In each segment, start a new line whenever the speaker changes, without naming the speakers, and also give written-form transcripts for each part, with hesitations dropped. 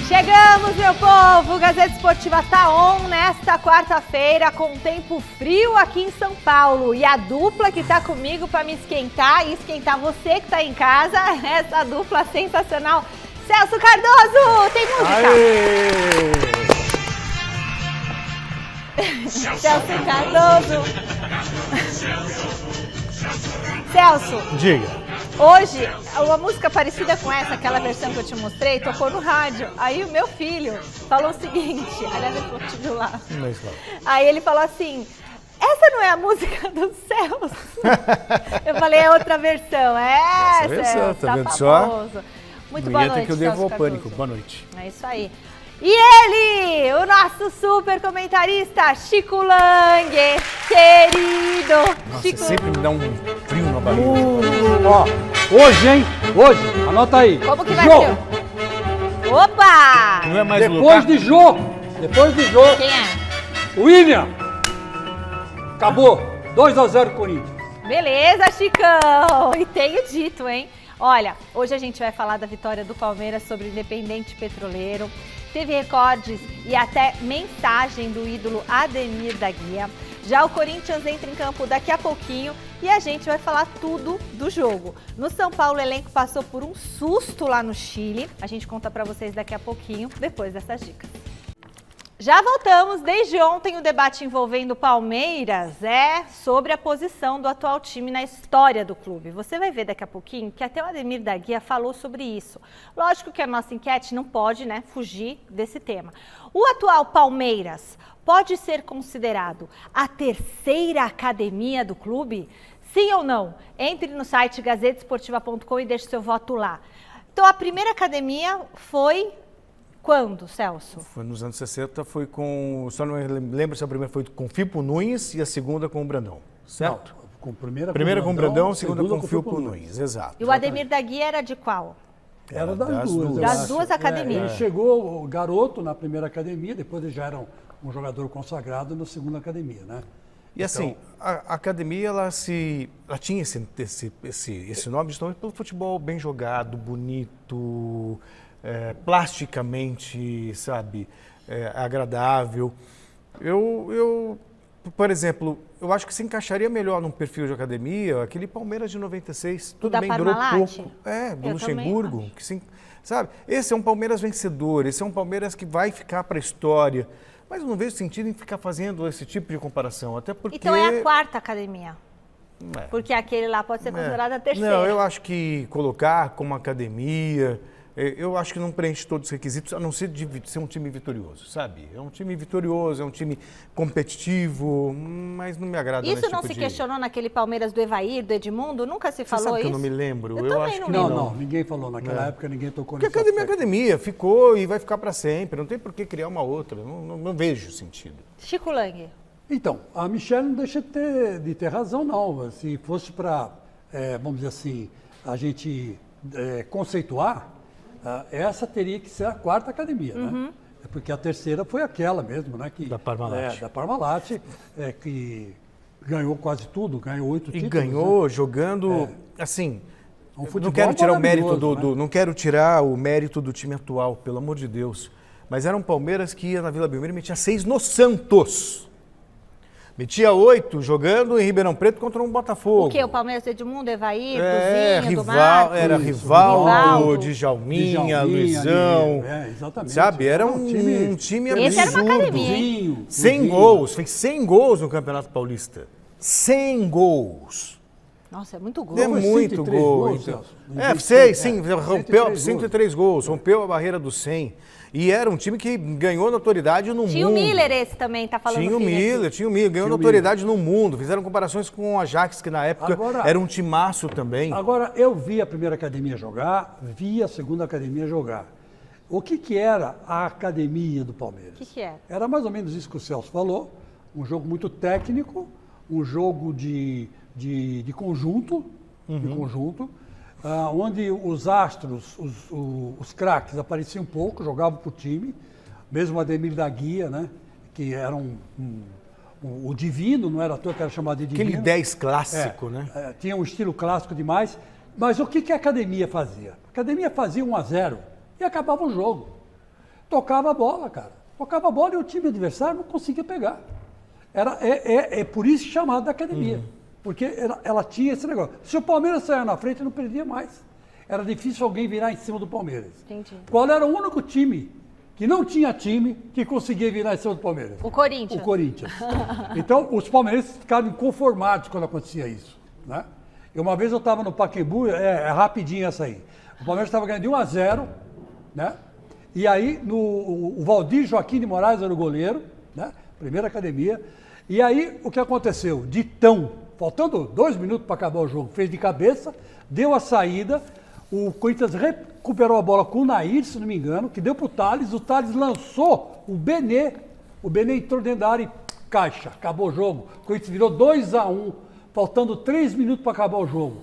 Chegamos, meu povo! Gazeta Esportiva tá on nesta quarta-feira com tempo frio aqui em São Paulo. E a dupla que tá comigo para me esquentar e esquentar você que tá em casa, essa dupla sensacional. Celso Cardoso, tem música? Celso Cardoso. Celso.
Diga.
Hoje, uma música parecida com essa, aquela versão que eu te mostrei, tocou no rádio. Aí o meu filho falou o seguinte, aliás, eu te viu lá. Aí ele falou assim, essa não é a música do Celso? Eu falei, é outra versão. Essa versão,
tá vendo só?
Muito boa noite,
que eu devo ao pânico.
Cardoso.
Boa noite.
É isso aí. E ele, o nosso super comentarista, Chico Lang, querido.
Nossa,
Chico...
sempre me dá um frio na barriga.
Ó, hoje, hein? Hoje, anota aí.
Como que vai
Jô.
ser? Opa!
Não é mais
Depois de Jô. Depois de Jô.
Quem é?
William. Acabou. 2-0 Corinthians.
Beleza, Chicão! E tenho dito, hein? Olha, hoje a gente vai falar da vitória do Palmeiras sobre o Independente Petroleiro. Teve recordes e até mensagem do ídolo Ademir da Guia. Já o Corinthians entra em campo daqui a pouquinho e a gente vai falar tudo do jogo. No São Paulo, o elenco passou por um susto lá no Chile. A gente conta pra vocês daqui a pouquinho, depois dessas dicas. Já voltamos. Desde ontem o debate envolvendo o Palmeiras é sobre a posição do atual time na história do clube. Você vai ver daqui a pouquinho que até o Ademir da Guia falou sobre isso. Lógico que a nossa enquete não pode, fugir desse tema. O atual Palmeiras pode ser considerado a terceira academia do clube? Sim ou não? Entre no site gazetesportiva.com e deixe seu voto lá. Então a primeira academia foi... Quando, Celso?
Foi nos anos 60, foi com... Só não lembro se a primeira foi com Fipo Nunes e a segunda com o Brandão, certo?
Não, com primeira
com o Brandão, segunda com o Fipo Nunes, exato.
E o Ademir da Guia era de qual?
Era das duas.
Das duas academias.
Ele chegou garoto na primeira academia, depois ele já era um jogador consagrado na segunda academia, né?
E assim, a academia, ela tinha esse nome justamente pelo futebol bem jogado, bonito... plasticamente, sabe, agradável. Eu, por exemplo, eu acho que se encaixaria melhor num perfil de academia, aquele Palmeiras de 96. Tudo bem, durou pouco. Do Luxemburgo. Sabe? Esse é um Palmeiras vencedor, esse é um Palmeiras que vai ficar para a história. Mas eu não vejo sentido em ficar fazendo esse tipo de comparação, até porque...
Então é a quarta academia. Porque aquele lá pode ser considerado a terceira.
Não, eu acho que colocar como academia... Eu acho que não preenche todos os requisitos, a não ser de ser um time vitorioso, sabe? É um time vitorioso, é um time competitivo, mas não me agrada.
Isso não se questionou naquele Palmeiras do Evair, do Edmundo? Nunca se falou
sabe
isso?
Que eu não me lembro.
Eu também
acho
não
que
lembro.
Não, ninguém falou. Naquela época ninguém tocou nisso.
Porque academia é academia, ficou e vai ficar para sempre. Não tem por que criar uma outra. Não vejo sentido.
Chico Lang.
Então, a Michelle não deixa de ter razão, não. Se fosse para, vamos dizer assim, a gente conceituar, essa teria que ser a quarta academia, né? Porque a terceira foi aquela mesmo, né? Da
Parmalat.
Da Parmalat, que ganhou quase tudo, ganhou 8 títulos.
E ganhou jogando, assim...
Não
quero tirar o mérito não quero tirar o mérito do time atual, pelo amor de Deus. Mas era um Palmeiras que ia na Vila Belmiro e metia 6 no Santos. Metia 8 jogando em Ribeirão Preto contra um Botafogo.
O quê? O Palmeiras do Edmundo, Evair, Duzinho, do
Marcos?
Era
Rivaldo, Djalminha, Luizão.
Exatamente.
Sabe? Era um time absurdo.
Esse era uma academia.
100 gols. Fez 100 gols no Campeonato Paulista. 100 gols.
Nossa, é muito gol.
É muito gol. Rompeu 103 gols. Rompeu a barreira dos 100. E era um time que ganhou notoriedade no mundo.
Tinha o Miller, esse também, tá falando.
Tinha o Miller, ganhou notoriedade no mundo. Fizeram comparações com o Ajax, que na época era um timaço também.
Agora, eu vi a primeira academia jogar, vi a segunda academia jogar. O que era a academia do Palmeiras?
O que era?
Era mais ou menos isso que o Celso falou, um jogo muito técnico, um jogo de conjunto, onde os astros, os craques apareciam pouco, jogavam para o time, mesmo o Ademir da Guia, né, que era o divino, não era à toa que era chamado de divino.
Aquele 10 clássico, né?
Tinha um estilo clássico demais, mas o que a academia fazia? A academia fazia 1-0 e acabava o jogo. tocava a bola, cara. Tocava a bola e o time adversário não conseguia pegar. É por isso chamado da academia. Porque ela tinha esse negócio. Se o Palmeiras saia na frente, não perdia mais. Era difícil alguém virar em cima do Palmeiras.
Entendi.
Qual era o único time que não tinha time que conseguia virar em cima do Palmeiras?
O Corinthians.
O Corinthians. Então, os palmeirenses ficaram inconformados quando acontecia isso. Né? E uma vez eu estava no Pacaembu, é rapidinho essa aí. O Palmeiras estava ganhando de 1-0, né? E aí o Valdir Joaquim de Moraes era o goleiro, né? Primeira academia. E aí o que aconteceu? Ditão, faltando 2 minutos para acabar o jogo, fez de cabeça, deu a saída, o Corinthians recuperou a bola com o Nair, se não me engano, que deu para o Thales lançou o Benê entrou dentro da área e caixa, acabou o jogo. O Corinthians virou 2-1, faltando 3 minutos para acabar o jogo.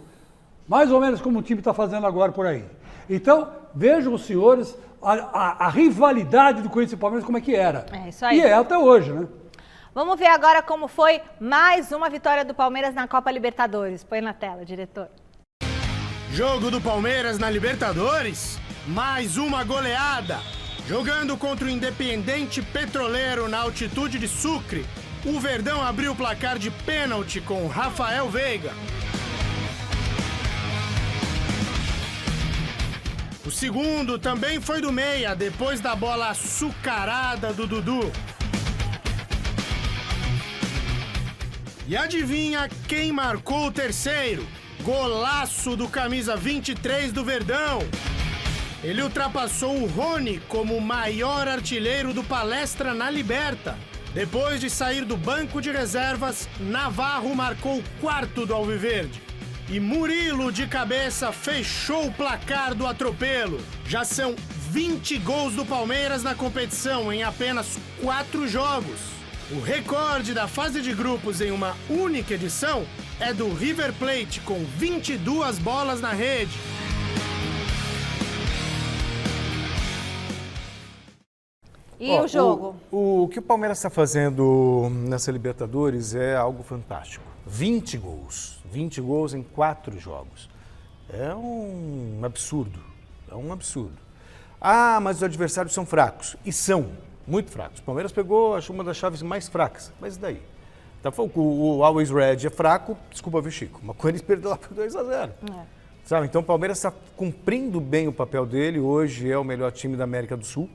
Mais ou menos como o time está fazendo agora por aí. Então, vejam os senhores a rivalidade do Corinthians e Palmeiras como é que era.
É isso aí.
E é até hoje, né?
Vamos ver agora como foi mais uma vitória do Palmeiras na Copa Libertadores. Põe na tela, diretor.
Jogo do Palmeiras na Libertadores, mais uma goleada. Jogando contra o Independiente Petroleiro na altitude de Sucre, o Verdão abriu o placar de pênalti com Rafael Veiga. O segundo também foi do meia, depois da bola açucarada do Dudu. E adivinha quem marcou o terceiro? Golaço do camisa 23 do Verdão. Ele ultrapassou o Rony como o maior artilheiro do Palestra na Liberta. Depois de sair do banco de reservas, Navarro marcou o quarto do Alviverde. E Murilo, de cabeça, fechou o placar do atropelo. Já são 20 gols do Palmeiras na competição em apenas 4 jogos. O recorde da fase de grupos em uma única edição é do River Plate, com 22 bolas na rede.
E o jogo?
O que o Palmeiras está fazendo nessa Libertadores é algo fantástico. 20 gols. 20 gols em 4 jogos. É um absurdo. É um absurdo. Ah, mas os adversários são fracos. E são muito fracos. O Palmeiras pegou, acho, uma das chaves mais fracas. Mas e daí? Tá, o Always Red é fraco, desculpa, viu, Chico? Mas o Corinthians perdeu lá por 2-0. Sabe? Então o Palmeiras está cumprindo bem o papel dele. Hoje é o melhor time da América do Sul.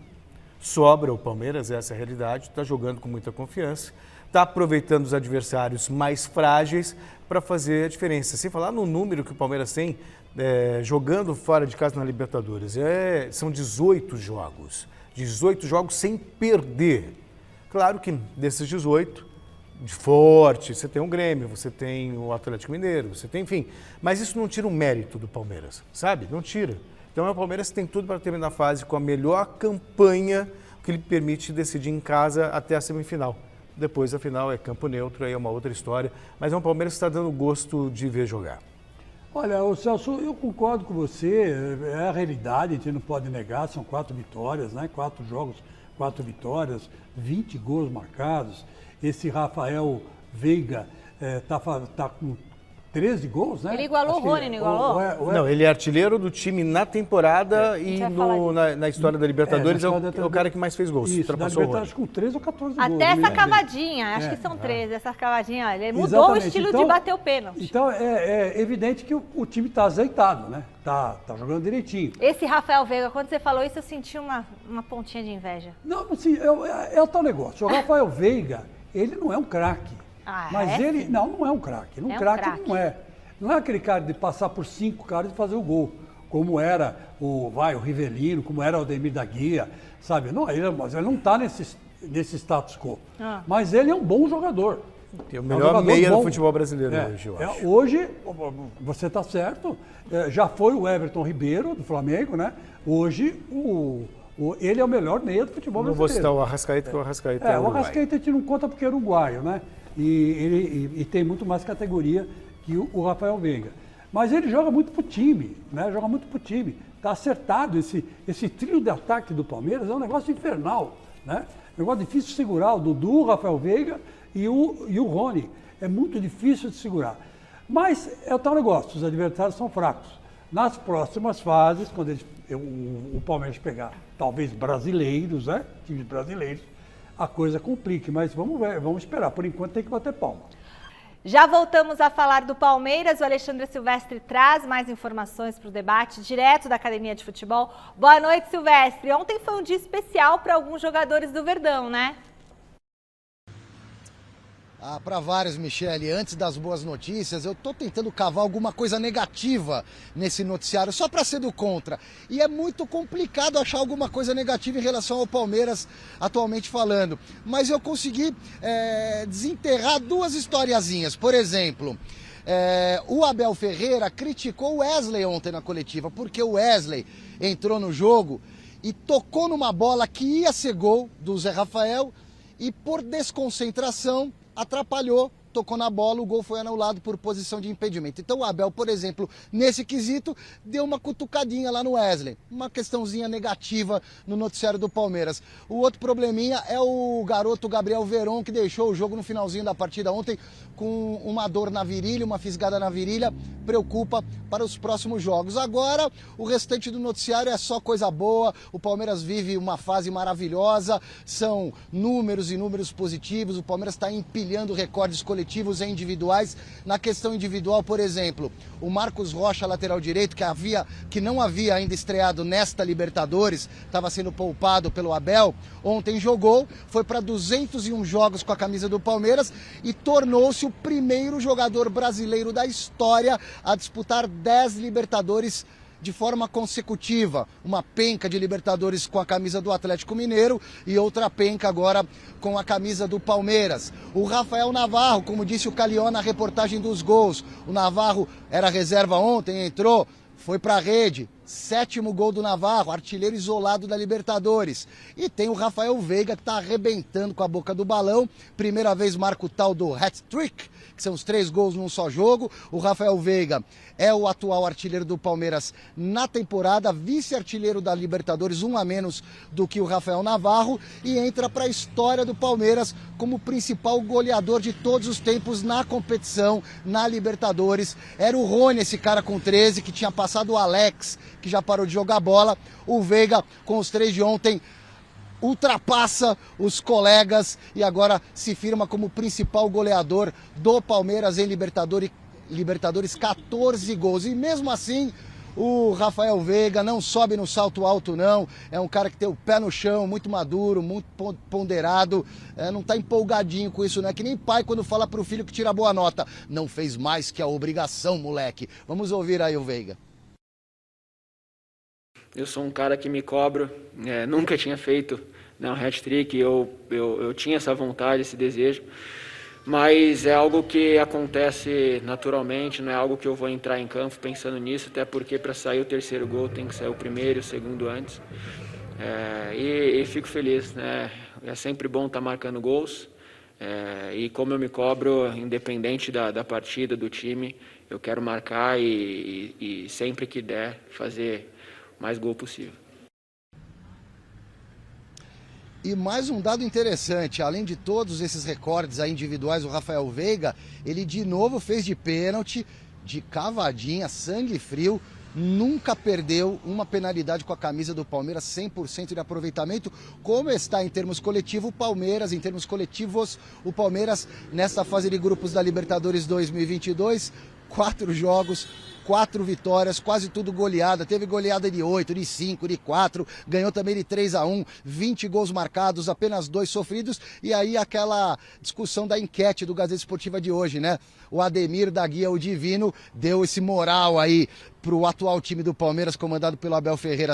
Sobra o Palmeiras, essa é a realidade. Está jogando com muita confiança. Está aproveitando os adversários mais frágeis para fazer a diferença. Sem falar no número que o Palmeiras tem jogando fora de casa na Libertadores. São 18 jogos. 18 jogos sem perder. Claro que desses 18, de forte, você tem o Grêmio, você tem o Atlético Mineiro, você tem, enfim. Mas isso não tira o mérito do Palmeiras, sabe? Não tira. Então o Palmeiras tem tudo para terminar a fase com a melhor campanha que lhe permite decidir em casa até a semifinal. Depois a final é campo neutro, aí é uma outra história. Mas é um Palmeiras que está dando gosto de ver jogar.
Olha, Celso, eu concordo com você, é a realidade, a gente não pode negar, são 4 vitórias, né? 4 jogos, 4 vitórias, 20 gols marcados. Esse Rafael Veiga tá com 13 gols, né?
Ele igualou o Rony, não igualou?
Não, ele é artilheiro do time na temporada e na história da Libertadores é o cara que mais fez gols.
Isso, da Libertadores com 13 ou 14 gols.
Até essa cavadinha, acho que são 13, essa cavadinha, olha, ele mudou o estilo de bater o pênalti.
Então é evidente que o time está azeitado, né? Tá jogando direitinho.
Esse Rafael Veiga, quando você falou isso, eu senti uma pontinha de inveja.
Não, assim, é o tal negócio. O Rafael Veiga, ele não é um craque. Mas ele não é um craque. Craque não é. Não é aquele cara de passar por 5 caras e fazer o gol, como era o Rivelino, como era o Ademir da Guia, sabe? Não, ele não está nesse status quo. Mas ele é um bom jogador.
É o melhor meia do futebol brasileiro hoje, eu acho.
Hoje, você está certo, já foi o Everton Ribeiro, do Flamengo, né? Hoje, ele é o melhor meia do futebol brasileiro.
Não vou citar o Arrascaeta, porque o Arrascaeta é
o Arrascaeta a gente não conta porque é uruguaio, né? E tem muito mais categoria que o Rafael Veiga. Mas ele joga muito pro time, né? Joga muito pro time. Tá acertado esse trio de ataque do Palmeiras, é um negócio infernal, né? É um negócio difícil de segurar, o Dudu, o Rafael Veiga e o Rony. É muito difícil de segurar. Mas é o tal negócio, os adversários são fracos. Nas próximas fases, quando eles o Palmeiras pegar talvez brasileiros, né? Times brasileiros, a coisa complique, mas vamos ver, vamos esperar. Por enquanto tem que bater palma.
Já voltamos a falar do Palmeiras. O Alexandre Silvestre traz mais informações para o debate, direto da Academia de Futebol. Boa noite, Silvestre. Ontem foi um dia especial para alguns jogadores do Verdão, né?
Para vários, Michele. Antes das boas notícias, eu estou tentando cavar alguma coisa negativa nesse noticiário, só para ser do contra. E é muito complicado achar alguma coisa negativa em relação ao Palmeiras, atualmente falando. Mas eu consegui desenterrar duas historiazinhas. Por exemplo, o Abel Ferreira criticou o Wesley ontem na coletiva, porque o Wesley entrou no jogo e tocou numa bola que ia ser gol do Zé Rafael e por desconcentração atrapalhou, tocou na bola, o gol foi anulado por posição de impedimento. Então o Abel, por exemplo, nesse quesito, deu uma cutucadinha lá no Wesley. Uma questãozinha negativa no noticiário do Palmeiras. O outro probleminha é o garoto Gabriel Veron, que deixou o jogo no finalzinho da partida ontem com uma dor na virilha, uma fisgada na virilha, preocupa para os próximos jogos. Agora, o restante do noticiário é só coisa boa, o Palmeiras vive uma fase maravilhosa, são números e números positivos, o Palmeiras está empilhando recordes coletivos e individuais. Na questão individual, por exemplo, o Marcos Rocha, lateral direito, que não havia ainda estreado nesta Libertadores, estava sendo poupado pelo Abel, ontem jogou, foi para 201 jogos com a camisa do Palmeiras e tornou-se o primeiro jogador brasileiro da história a disputar 10 Libertadores de forma consecutiva. Uma penca de Libertadores com a camisa do Atlético Mineiro e outra penca agora com a camisa do Palmeiras. O Rafael Navarro, como disse o Calió na reportagem dos gols, o Navarro era reserva ontem, entrou, foi para a rede. 7º gol do Navarro, artilheiro isolado da Libertadores. E tem o Rafael Veiga, que está arrebentando com a boca do balão. Primeira vez marca o tal do hat-trick, que são os 3 gols num só jogo. O Rafael Veiga é o atual artilheiro do Palmeiras na temporada, vice-artilheiro da Libertadores, 1 a menos do que o Rafael Navarro, e entra para a história do Palmeiras como principal goleador de todos os tempos na competição, na Libertadores. Era o Rony, esse cara com 13, que tinha passado o Alex, que já parou de jogar bola. O Veiga, com os 3 de ontem, ultrapassa os colegas e agora se firma como principal goleador do Palmeiras em Libertadores, 14 gols. E mesmo assim, o Rafael Veiga não sobe no salto alto não, é um cara que tem o pé no chão, muito maduro, muito ponderado, não está empolgadinho com isso, não é que nem pai quando fala para o filho que tira boa nota. Não fez mais que a obrigação, moleque. Vamos ouvir aí o Veiga.
Eu sou um cara que me cobro, nunca tinha feito um hat-trick, eu tinha essa vontade, esse desejo, mas é algo que acontece naturalmente, não é algo que eu vou entrar em campo pensando nisso, até porque para sair o 3º gol tem que sair o 1º e o 2º antes, e fico feliz, né? É sempre bom estar marcando gols, e como eu me cobro, independente da partida, do time, eu quero marcar e sempre que der fazer mais gol possível.
E mais um dado interessante, além de todos esses recordes aí individuais, o Rafael Veiga, ele de novo fez de pênalti, de cavadinha, sangue frio, nunca perdeu uma penalidade com a camisa do Palmeiras, 100% de aproveitamento. Como está em termos coletivos, o Palmeiras nesta fase de grupos da Libertadores 2022, 4 jogos, 4 vitórias, quase tudo goleada. Teve goleada de 8, de 5, de 4, ganhou também de 3-1, 20 gols marcados, apenas 2 sofridos. E aí aquela discussão da enquete do Gazeta Esportiva de hoje, né? O Ademir da Guia, o Divino, deu esse moral aí pro atual time do Palmeiras, comandado pelo Abel Ferreira,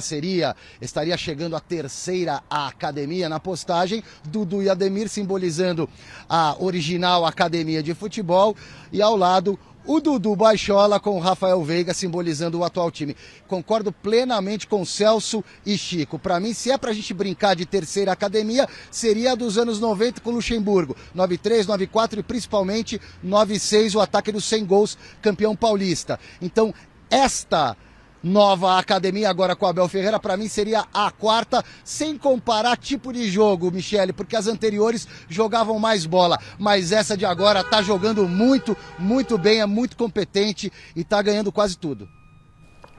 estaria chegando a 3ª academia na postagem. Dudu e Ademir simbolizando a original academia de futebol e ao lado o Dudu Baixola com o Rafael Veiga simbolizando o atual time. Concordo plenamente com Celso e Chico. Para mim, se é pra gente brincar de 3ª academia, seria a dos anos 90 com Luxemburgo. 93, 94 e principalmente 96, o ataque dos 100 gols, campeão paulista. Então, esta nova academia agora com o Abel Ferreira, para mim seria a 4ª, sem comparar tipo de jogo, Michele, porque as anteriores jogavam mais bola, mas essa de agora tá jogando muito, muito bem, é muito competente e tá ganhando quase tudo.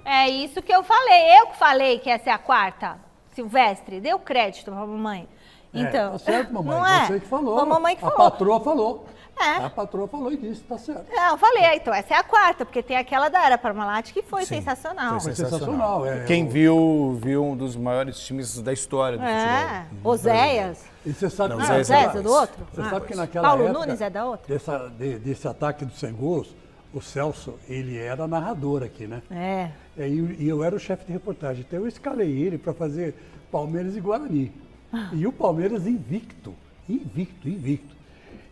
É isso que eu falei. Eu que falei que essa é a quarta. Silvestre, deu crédito pra mamãe. Então,
tá certo, mamãe.
Não é?
Você que falou.
A mamãe que falou.
A patroa falou.
É.
A patroa falou e disse, tá certo.
Não, eu falei, então essa é a quarta, porque tem aquela da Era Parmalat que foi sensacional.
Foi sensacional.
Quem viu um dos maiores times da história do futebol.
Oséias.
E você sabe
Não,
que
Oséias é do outro?
Você sabe que naquela
Paulo
época,
Nunes é da outra?
desse ataque dos 100 gols, o Celso, ele era narrador aqui, né?
É.
E eu era o chefe de reportagem. Então eu escalei ele para fazer Palmeiras e Guarani. E o Palmeiras invicto.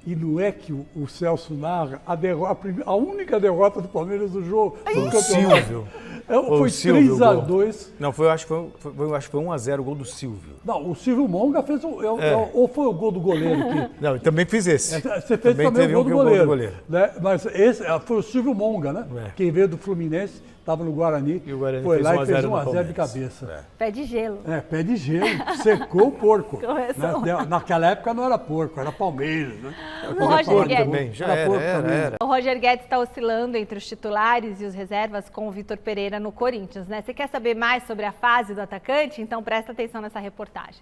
E não é que o Celso narra a única derrota do Palmeiras do jogo do campeonato.
Silvio.
Foi 3-2.
Não, acho que foi 1-0 o gol do Silvio.
Não, o Silvio Monga fez ou foi o gol do goleiro aqui?
Não, eu também fiz esse.
Você fez também
teve
o gol do goleiro.
Né?
Mas esse foi o Silvio Monga, né? Quem veio do Fluminense, estava no Guarani,
E o Guarani
foi
fez
lá
1 a
e fez
0 no
1 a 0 de
Palmeiras.
cabeça.
Pé de gelo.
Pé de gelo, secou o porco.
Começou.
Né? Naquela época não era porco, era Palmeiras, né?
O Roger Guedes.
Também, já
Era porco
era,
também.
era.
O Roger Guedes está oscilando entre os titulares e os reservas com o Vitor Pereira no Corinthians, né? Você quer saber mais sobre a fase do atacante? Então presta atenção nessa reportagem.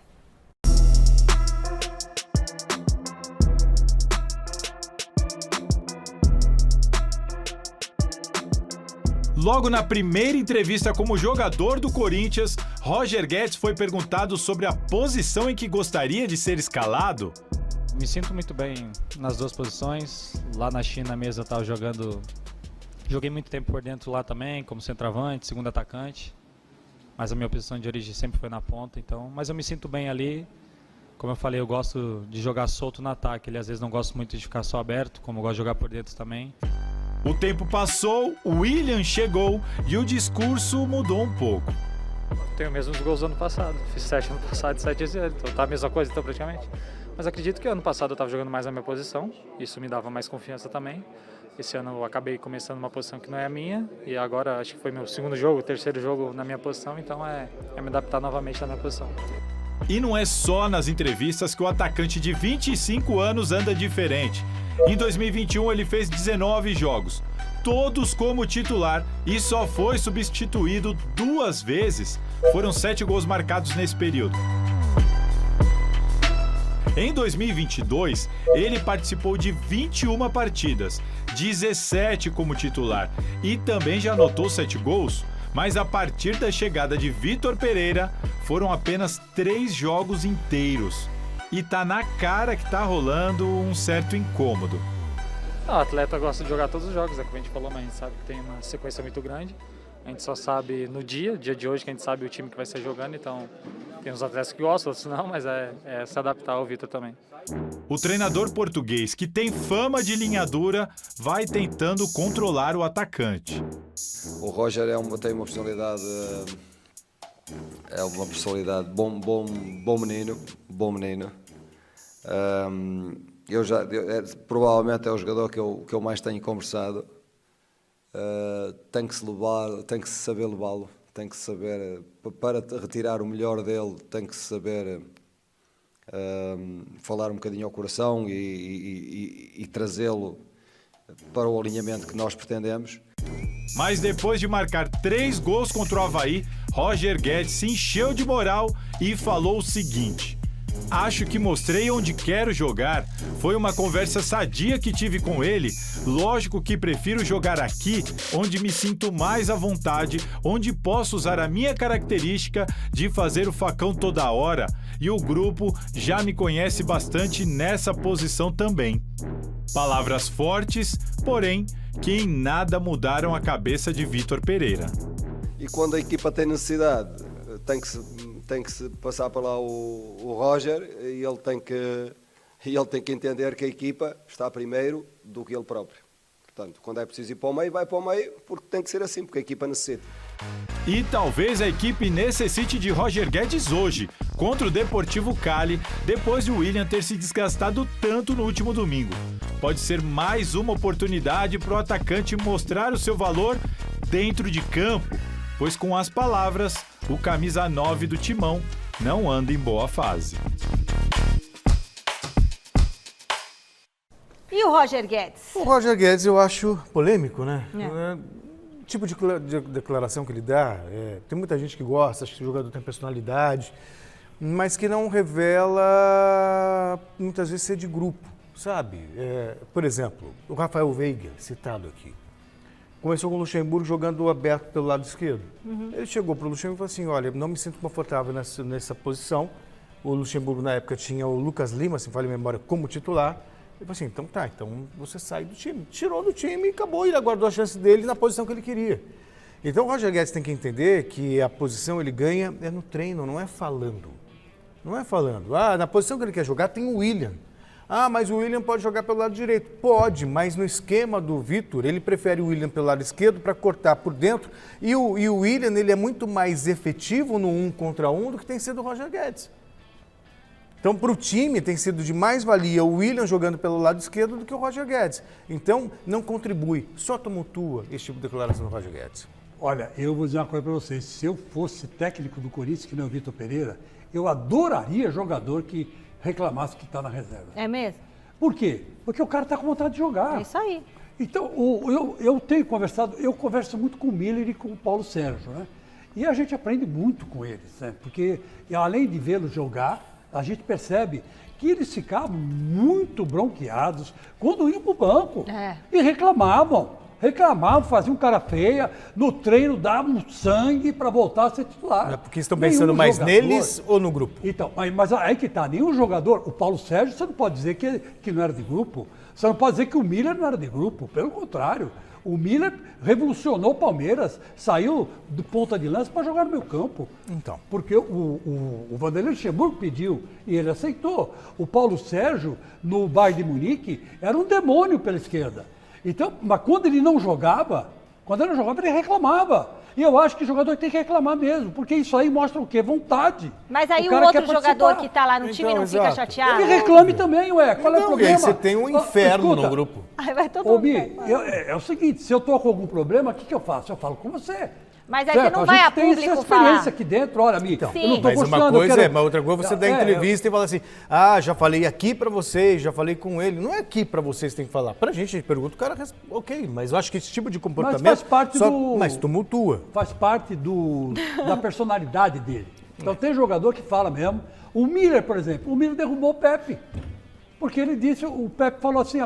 Logo na primeira entrevista como jogador do Corinthians, Roger Guedes foi perguntado sobre a posição em que gostaria de ser escalado.
Me sinto muito bem nas duas posições. Lá na China mesmo eu estava jogando... Joguei muito tempo por dentro lá também, como centroavante, segundo atacante. Mas a minha posição de origem sempre foi na ponta, então... Mas eu me sinto bem ali. Como eu falei, eu gosto de jogar solto no ataque. Ele às vezes não gosta muito de ficar só aberto, como eu gosto de jogar por dentro também.
O tempo passou, o William chegou e o discurso mudou um pouco.
Tenho mesmo os gols do ano passado. Fiz 7 ano passado e 7 esse ano, então tá a mesma coisa então praticamente. Mas acredito que ano passado eu estava jogando mais na minha posição, isso me dava mais confiança também. Esse ano eu acabei começando uma posição que não é a minha e agora acho que foi meu segundo jogo, terceiro jogo na minha posição, então é me adaptar novamente na minha posição.
E não é só nas entrevistas que o atacante de 25 anos anda diferente. Em 2021 ele fez 19 jogos, todos como titular e só foi substituído 2 vezes. Foram 7 gols marcados nesse período. Em 2022, ele participou de 21 partidas, 17 como titular e também já anotou 7 gols. Mas a partir da chegada de Vitor Pereira, foram apenas 3 jogos inteiros. E tá na cara que tá rolando um certo incômodo.
O atleta gosta de jogar todos os jogos, é como a gente falou, mas a gente sabe que tem uma sequência muito grande. A gente só sabe no dia de hoje, que a gente sabe o time que vai ser jogando, então tem uns atletas que gostam, outros não, mas é se adaptar ao Vitor também.
O treinador português, que tem fama de linha dura, vai tentando controlar o atacante.
O Roger tem uma personalidade, bom menino. Provavelmente é o jogador que eu mais tenho conversado. Tem que se levar, tem que saber levá-lo, tem que saber, para retirar o melhor dele, tem que saber falar um bocadinho ao coração e trazê-lo para o alinhamento que nós pretendemos.
Mas depois de marcar 3 gols contra o Avaí, Roger Guedes se encheu de moral e falou o seguinte: acho que mostrei onde quero jogar. Foi uma conversa sadia que tive com ele. Lógico que prefiro jogar aqui, onde me sinto mais à vontade, onde posso usar a minha característica de fazer o facão toda hora. E o grupo já me conhece bastante nessa posição também. Palavras fortes, porém, que em nada mudaram a cabeça de Vitor Pereira.
E quando a equipa tem necessidade, tem que se passar para lá o Roger e ele tem que entender que a equipa está primeiro do que ele próprio. Portanto, quando é preciso ir para o meio, vai para o meio, porque tem que ser assim, porque a equipa necessita.
E talvez a equipe necessite de Roger Guedes hoje, contra o Deportivo Cali, depois de o William ter se desgastado tanto no último domingo. Pode ser mais uma oportunidade para o atacante mostrar o seu valor dentro de campo, pois com as palavras, o camisa 9 do Timão não anda em boa fase.
E o Roger Guedes?
O Roger Guedes eu acho polêmico, né? tipo de declaração que ele dá, tem muita gente que gosta, acha que o jogador tem personalidade, mas que não revela, muitas vezes, ser de grupo, sabe? Por exemplo, o Rafael Veiga, citado aqui, começou com o Luxemburgo jogando aberto pelo lado esquerdo. Ele chegou para o Luxemburgo e falou assim, olha, não me sinto confortável nessa posição. O Luxemburgo, na época, tinha o Lucas Lima, se falha a memória, como titular. Ele falou assim, então você sai do time. Tirou do time e acabou, ele aguardou a chance dele na posição que ele queria. Então o Roger Guedes tem que entender que a posição ele ganha no treino, não é falando. Não é falando. Na posição que ele quer jogar tem o William. Mas o William pode jogar pelo lado direito. Pode, mas no esquema do Vitor, ele prefere o William pelo lado esquerdo para cortar por dentro. E o William, ele é muito mais efetivo no 1 contra 1 do que tem sido o Roger Guedes. Então, para o time, tem sido de mais valia o William jogando pelo lado esquerdo do que o Roger Guedes. Então, não contribui, só tumultua esse tipo de declaração do Roger Guedes.
Olha, eu vou dizer uma coisa para vocês. Se eu fosse técnico do Corinthians, que não é o Vitor Pereira, eu adoraria jogador que reclamasse que está na reserva.
É mesmo?
Por quê? Porque o cara está com vontade de jogar.
É isso aí.
Então, eu tenho conversado, eu converso muito com o Miller e com o Paulo Sérgio, né? E a gente aprende muito com eles, né? Porque além de vê-los jogar, a gente percebe que eles ficavam muito bronqueados quando iam para o banco. E reclamavam, faziam cara feia, no treino davam sangue para voltar a ser titular.
Porque estão pensando mais neles ou no grupo?
Então, mas aí que tá, nenhum jogador, o Paulo Sérgio, você não pode dizer que não era de grupo, você não pode dizer que o Miller não era de grupo, pelo contrário. O Miller revolucionou o Palmeiras, saiu do ponta de lança para jogar no meio campo.
Então.
Porque o Vanderlei Luxemburgo pediu e ele aceitou. O Paulo Sérgio, no Bayern de Munique, era um demônio pela esquerda. Então, mas quando ele não jogava, ele reclamava. E eu acho que o jogador tem que reclamar mesmo, porque isso aí mostra o quê? Vontade.
Mas aí o outro jogador que está lá no time não fica chateado?
Ele reclame também, ué. Qual é o problema?
Aí você tem um inferno no grupo.
Aí vai todo mundo.
É o seguinte, se eu estou com algum problema, o que eu faço? Eu falo com você.
Mas aí você não vai a público falar. A gente tem essa experiência
aqui dentro, olha, amiga.
Então,
eu não estou gostando.
Mas outra coisa você dá entrevista e fala assim, já falei aqui pra vocês, já falei com ele. Não é aqui pra vocês que tem que falar. Pra gente pergunta, o cara, ok, mas eu acho que esse tipo de comportamento
mas faz parte
mas tumultua.
Faz parte da personalidade dele. Então tem jogador que fala mesmo. O Miller, por exemplo, o Miller derrubou o Pepe. Porque ele disse, o Pepe falou assim,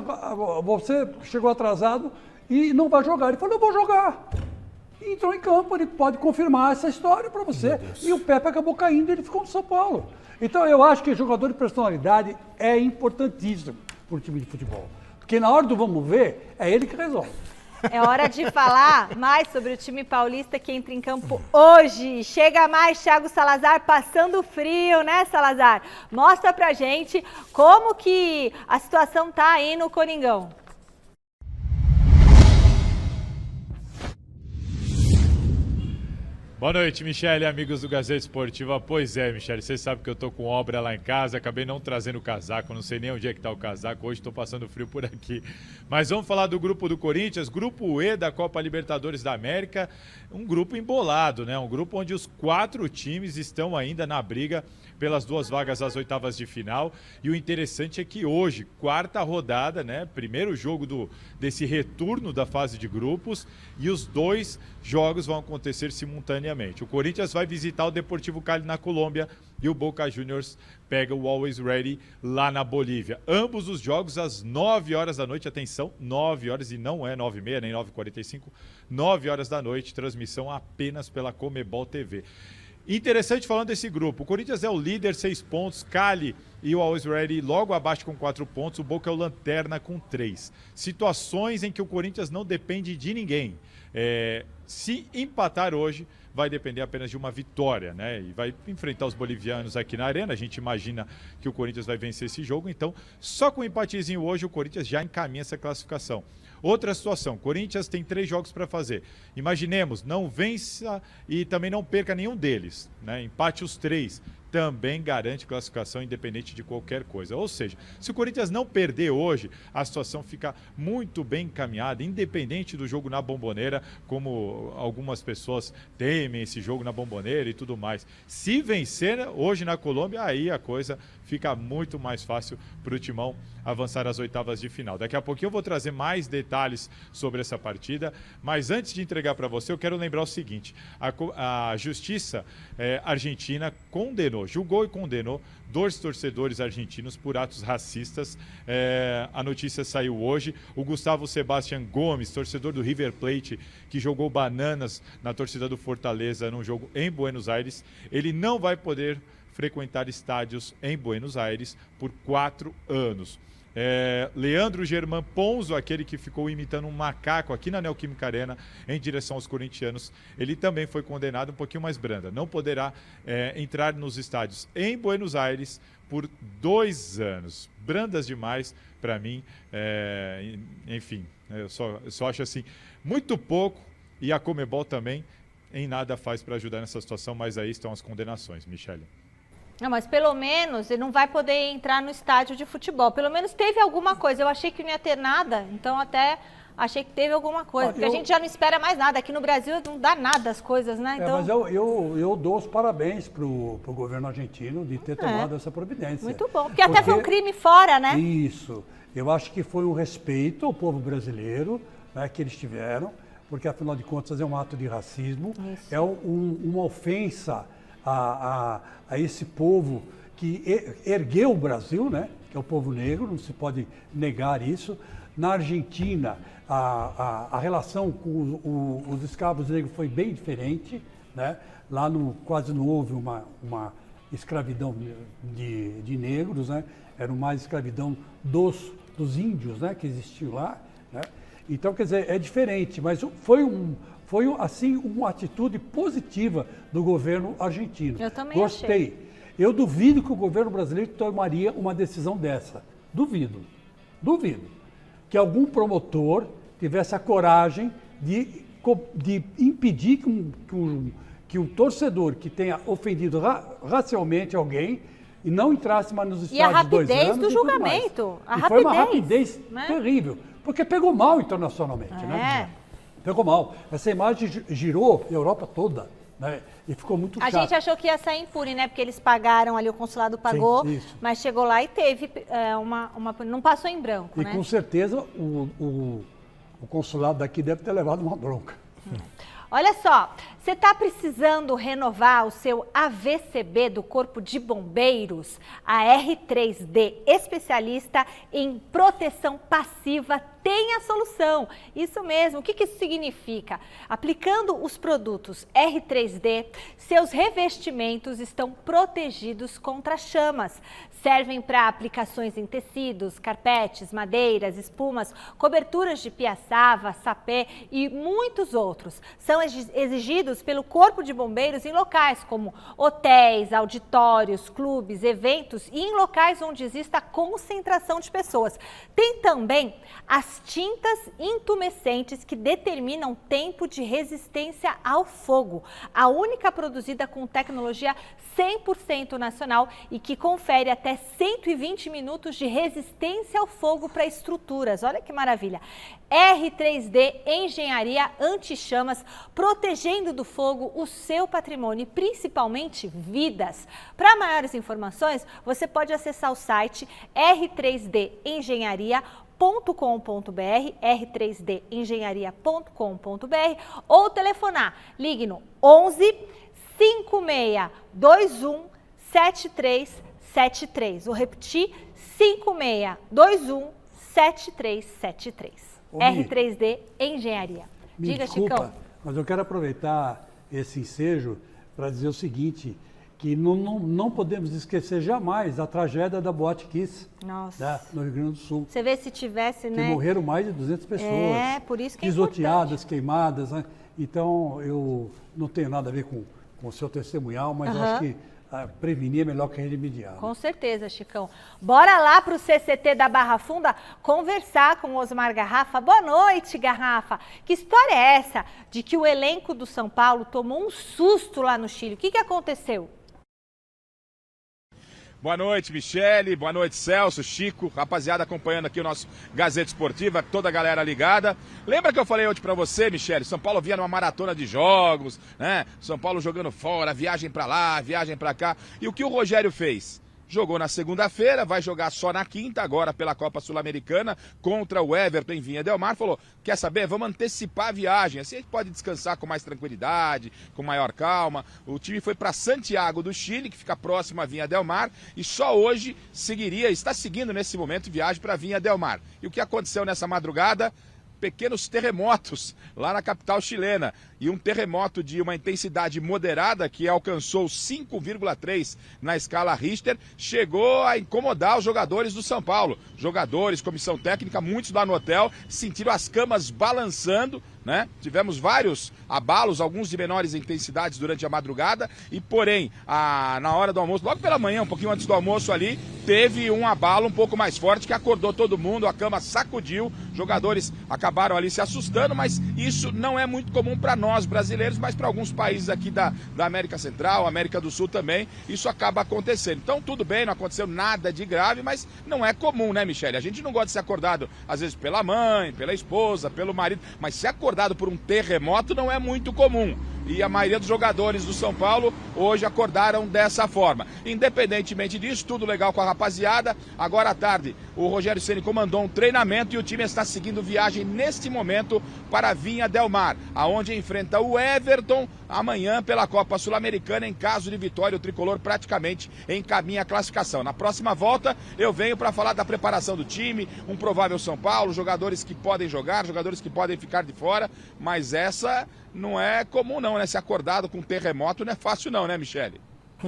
você chegou atrasado e não vai jogar. Ele falou, eu vou jogar. E entrou em campo, ele pode confirmar essa história para você. E o Pepe acabou caindo e ele ficou no São Paulo. Então eu acho que jogador de personalidade é importantíssimo para o time de futebol. Porque na hora do vamos ver, é ele que resolve.
É hora de falar mais sobre o time paulista que entra em campo hoje. Chega mais Thiago Salazar passando frio, né, Salazar? Mostra pra gente como que a situação tá aí no Coringão.
Boa noite, Michele, amigos do Gazeta Esportiva. Pois é, Michele, vocês sabem que eu tô com obra lá em casa, acabei não trazendo o casaco, não sei nem onde é que tá o casaco, hoje tô passando frio por aqui. Mas vamos falar do grupo do Corinthians, grupo E da Copa Libertadores da América, um grupo embolado, né? Um grupo onde os 4 times estão ainda na briga pelas 2 vagas às oitavas de final. E o interessante é que hoje, 4ª rodada, né? Primeiro jogo desse retorno da fase de grupos, e os 2 jogos vão acontecer simultaneamente. O Corinthians vai visitar o Deportivo Cali na Colômbia e o Boca Juniors pega o Always Ready lá na Bolívia. Ambos os jogos às 9 horas da noite, atenção, 9 horas, e não é 9h30 nem 9h45, 9 horas da noite, transmissão apenas pela Comebol TV. Interessante falando desse grupo, o Corinthians é o líder, 6 pontos, Cali e o Always Ready logo abaixo com 4 pontos, o Boca é o lanterna com 3. Situações em que o Corinthians não depende de ninguém. Se empatar hoje, vai depender apenas de uma vitória, né? E vai enfrentar os bolivianos aqui na Arena. A gente imagina que o Corinthians vai vencer esse jogo, então só com um empatezinho hoje o Corinthians já encaminha essa classificação. Outra situação, Corinthians tem 3 jogos para fazer. Imaginemos, não vença e também não perca nenhum deles, né? Empate os 3. também garante classificação independente de qualquer coisa. Ou seja, se o Corinthians não perder hoje, a situação fica muito bem encaminhada, independente do jogo na Bombonera, como algumas pessoas temem esse jogo na Bombonera e tudo mais. Se vencer hoje na Colômbia, aí a coisa fica muito mais fácil para o Timão avançar às oitavas de final. Daqui a pouquinho eu vou trazer mais detalhes sobre essa partida, mas antes de entregar para você, eu quero lembrar o seguinte: a Justiça Argentina julgou e condenou 2 torcedores argentinos por atos racistas. A notícia saiu hoje. O Gustavo Sebastián Gomes, torcedor do River Plate, que jogou bananas na torcida do Fortaleza num jogo em Buenos Aires, ele não vai poder frequentar estádios em Buenos Aires por 4 anos. Leandro Germán Ponzo, aquele que ficou imitando um macaco aqui na Neoquímica Arena em direção aos corintianos, ele também foi condenado um pouquinho mais branda. Não poderá entrar nos estádios em Buenos Aires por 2 anos. Brandas demais para mim. Enfim, eu só acho assim muito pouco, e a Conmebol também em nada faz para ajudar nessa situação, mas aí estão as condenações, Michele.
Não, mas pelo menos ele não vai poder entrar no estádio de futebol. Pelo menos teve alguma coisa. Eu achei que não ia ter nada, então até achei que teve alguma coisa. Porque a gente já não espera mais nada. Aqui no Brasil não dá nada as coisas, né? Então...
Mas eu dou os parabéns pro governo argentino de ter tomado essa providência.
Muito bom, porque até foi um crime fora, né?
Isso. Eu acho que foi um respeito ao povo brasileiro, né, que eles tiveram, porque afinal de contas é um ato de racismo, é uma ofensa a esse povo que ergueu o Brasil, né? Que é o povo negro, não se pode negar isso. Na Argentina, a relação com os escravos negros foi bem diferente, né? Lá quase não houve uma escravidão de negros, né? Era mais escravidão dos índios, né? Que existiam lá, né? Então, quer dizer, é diferente, mas foi assim uma atitude positiva do governo argentino.
Eu também
Gostei.
achei.
Eu duvido que o governo brasileiro tomaria uma decisão dessa. Duvido. Que algum promotor tivesse a coragem de impedir que um torcedor que tenha ofendido racialmente alguém e não entrasse mais nos estádios 2 anos.
E a rapidez do julgamento.
Foi uma rapidez terrível, porque pegou mal internacionalmente, né? Pegou mal. Essa imagem girou a Europa toda, né? E ficou muito chato.
A gente achou que ia sair impune, né? Porque eles pagaram ali, o consulado pagou, mas chegou lá e teve não passou em branco,
e
né?
Com certeza o consulado daqui deve ter levado uma bronca.
Olha só, você está precisando renovar o seu AVCB do Corpo de Bombeiros? A R3D, especialista em proteção passiva, tem a solução. Isso mesmo. O que isso significa? Aplicando os produtos R3D, seus revestimentos estão protegidos contra chamas. Servem para aplicações em tecidos, carpetes, madeiras, espumas, coberturas de piaçava, sapê e muitos outros. São exigidos pelo Corpo de Bombeiros em locais como hotéis, auditórios, clubes, eventos e em locais onde exista concentração de pessoas. Tem também as tintas intumescentes que determinam tempo de resistência ao fogo. A única produzida com tecnologia 100% nacional e que confere até 120 minutos de resistência ao fogo para estruturas. Olha que maravilha! R3D Engenharia Anti-Chamas, protegendo do fogo o seu patrimônio e principalmente vidas. Para maiores informações, você pode acessar o site r3dengenharia.com.br, r3dengenharia.com.br ou telefonar. Ligue no 11 5621 7373. Vou repetir, 5621 7373. R3D Engenharia. Diga,
desculpa,
Chicão.
Mas eu quero aproveitar esse ensejo para dizer o seguinte, que não podemos esquecer jamais a tragédia da Boate Kiss, né, no Rio Grande do Sul.
Você vê se tivesse,
que
né?
morreram mais de 200 pessoas.
Por isso que
pisoteadas, queimadas, né? Então, eu não tenho nada a ver com o seu testemunhal, mas eu acho que prevenir é melhor que remediar.
Com certeza, Chicão. Bora lá para o CCT da Barra Funda conversar com o Osmar Garrafa. Boa noite, Garrafa. Que história é essa de que o elenco do São Paulo tomou um susto lá no Chile? O que aconteceu?
Boa noite, Michele. Boa noite, Celso, Chico. Rapaziada acompanhando aqui o nosso Gazeta Esportiva, toda a galera ligada. Lembra que eu falei hoje pra você, Michele? São Paulo vinha numa maratona de jogos, né? São Paulo jogando fora, viagem pra lá, viagem pra cá. E o que o Rogério fez? Jogou na segunda-feira, vai jogar só na quinta, agora pela Copa Sul-Americana, contra o Everton em Vinha Del Mar. Falou, quer saber? Vamos antecipar a viagem, assim a gente pode descansar com mais tranquilidade, com maior calma. O time foi para Santiago do Chile, que fica próximo a Vinha Del Mar, e só hoje está seguindo nesse momento viagem para Vinha Del Mar. E o que aconteceu nessa madrugada? Pequenos terremotos lá na capital chilena, e um terremoto de uma intensidade moderada que alcançou 5,3 na escala Richter, chegou a incomodar os jogadores do São Paulo. Jogadores, comissão técnica, muitos lá no hotel, sentiram as camas balançando, né? Tivemos vários abalos, alguns de menores intensidades durante a madrugada, e porém, na hora do almoço, logo pela manhã, um pouquinho antes do almoço ali, teve um abalo um pouco mais forte que acordou todo mundo, a cama sacudiu, jogadores acabaram ali se assustando, mas isso não é muito comum para nós brasileiros, mas para alguns países aqui da América Central, América do Sul também, isso acaba acontecendo. Então tudo bem, não aconteceu nada de grave, mas não é comum, né, Michele? A gente não gosta de ser acordado, às vezes, pela mãe, pela esposa, pelo marido, mas ser acordado por um terremoto não é muito comum. E a maioria dos jogadores do São Paulo hoje acordaram dessa forma. Independentemente disso, tudo legal com a rapaziada. Agora à tarde, o Rogério Ceni comandou um treinamento e o time está seguindo viagem neste momento para Vinha Del Mar, aonde enfrenta o Everton amanhã pela Copa Sul-Americana. Em caso de vitória, o tricolor praticamente encaminha a classificação. Na próxima volta, eu venho para falar da preparação do time, um provável São Paulo, jogadores que podem jogar, jogadores que podem ficar de fora, mas essa não é comum não, né? Ser acordado com um terremoto não é fácil não, né, Michele?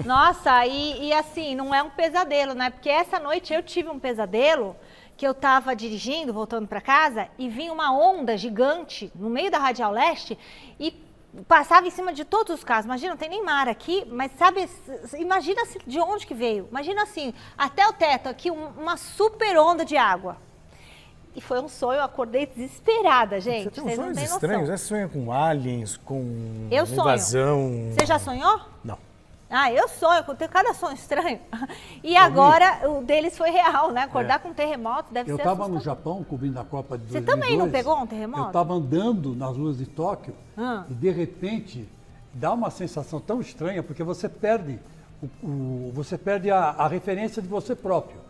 Nossa, e assim, não é um pesadelo, né? Porque essa noite eu tive um pesadelo que eu tava dirigindo, voltando para casa, e vinha uma onda gigante no meio da Radial Leste e passava em cima de todos os carros. Imagina, não tem nem mar aqui, mas sabe, imagina de onde que veio. Imagina assim, até o teto aqui, uma super onda de água. E foi um sonho, eu acordei desesperada, gente.
Você tem
Vocês
sonhos
não têm
estranhos,
noção.
né? Você sonha com aliens, com
Eu sonho.
invasão.
Você já sonhou?
Não.
Ah, eu sonho, eu tenho cada sonho estranho. E agora o deles foi real, né? Acordar com um terremoto deve ser
Eu estava
assustador.
no Japão, cobrindo a Copa de 2002.
Você também não pegou um terremoto?
Eu estava andando nas ruas de Tóquio e, de repente, dá uma sensação tão estranha, porque você perde, a referência de você próprio.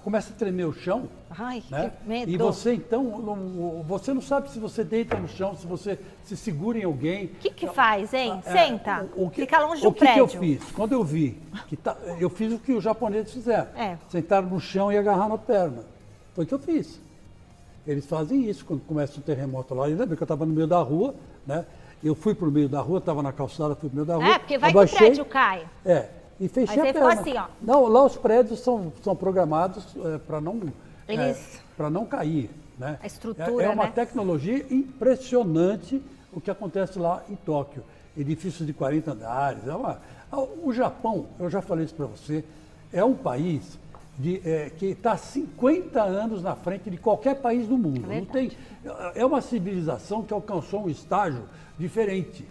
Começa a tremer o chão.
Ai,
né?
que medo.
E você, então, você não sabe se você deita no chão, se você se segura em alguém.
O que faz, hein? Senta. Fica longe do
prédio. O que eu fiz? Quando eu vi, eu fiz o que os japoneses fizeram. Sentaram no chão e agarrar na perna. Foi o que eu fiz. Eles fazem isso quando começa um terremoto lá. E lembra que eu estava no meio da rua, né? Eu fui para o meio da rua, estava na calçada, fui para o meio da rua.
Porque vai que o prédio cai.
E fechei
a perna. Ficou assim, ó.
Não, lá os prédios são programados para não cair. Né?
A estrutura,
é uma
né?
tecnologia impressionante o que acontece lá em Tóquio. Edifícios de 40 andares. O Japão, eu já falei isso para você, é um país que está há 50 anos na frente de qualquer país do mundo. É uma civilização que alcançou um estágio diferente